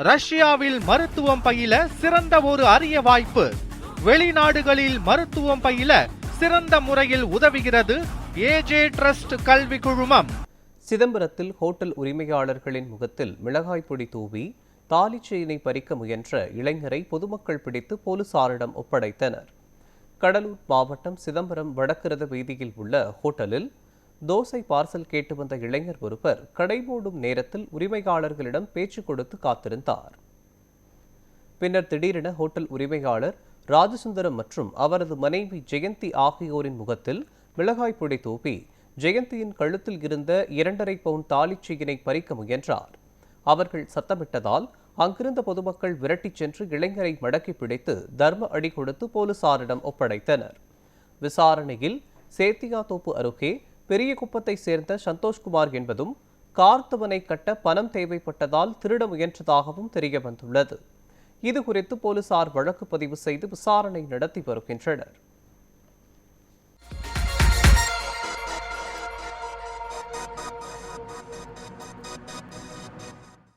ரஷ்யாவில் மருத்துவம் பயில சிறந்த ஒரு அரிய வாய்ப்பு. வெளிநாடுகளில் மருத்துவம் பயில சிறந்த முறையில் உதவுகிறது ஏஜே ட்ரஸ்ட் கல்வி குழுமம். சிதம்பரத்தில் ஹோட்டல் உரிமையாளர்களின் முகத்தில் மிளகாய் பொடி தூவி தாலி செயினை பறிக்க முயன்ற இளைஞரை பொதுமக்கள் பிடித்து போலீசாரிடம் ஒப்படைத்தனர். கடலூர் மாவட்டம் சிதம்பரம் வடக்கிரத வீதியில் உள்ள ஹோட்டலில் தோசை பார்சல் கேட்டு வந்த இளைஞர் ஒருவர் கடை மூடும் நேரத்தில் உரிமையாளர்களிடம் பேச்சு கொடுத்து காத்திருந்தார். பின்னர் திடீரென ஹோட்டல் உரிமையாளர் ராஜசுந்தரம் மற்றும் அவரது மனைவி ஜெயந்தி ஆகியோரின் முகத்தில் மிளகாய் பொடி தூவி ஜெயந்தியின் கழுத்தில் இருந்த 2.5 பவுண்ட் தாலி செயினை பறிக்க முயன்றார். அவர்கள் சத்தமிட்டதால் அங்கிருந்த பொதுமக்கள் விரட்டிச் சென்று இளைஞரை மடக்கி பிடித்து தர்ம அடி கொடுத்து போலீசாரிடம் ஒப்படைத்தனர். விசாரணையில் சேத்தியாத்தோப்பு அருகே பெரிய குப்பத்தை சேர்ந்த சந்தோஷ்குமார் என்பதும் கார்த்தவனை கட்ட பணம் தேவைப்பட்டதால் திருட முயன்றதாகவும் தெரிய வந்துள்ளது. இதுகுறித்து போலீசார் வழக்கு பதிவு செய்து விசாரணை நடத்தி வருகின்றனர்.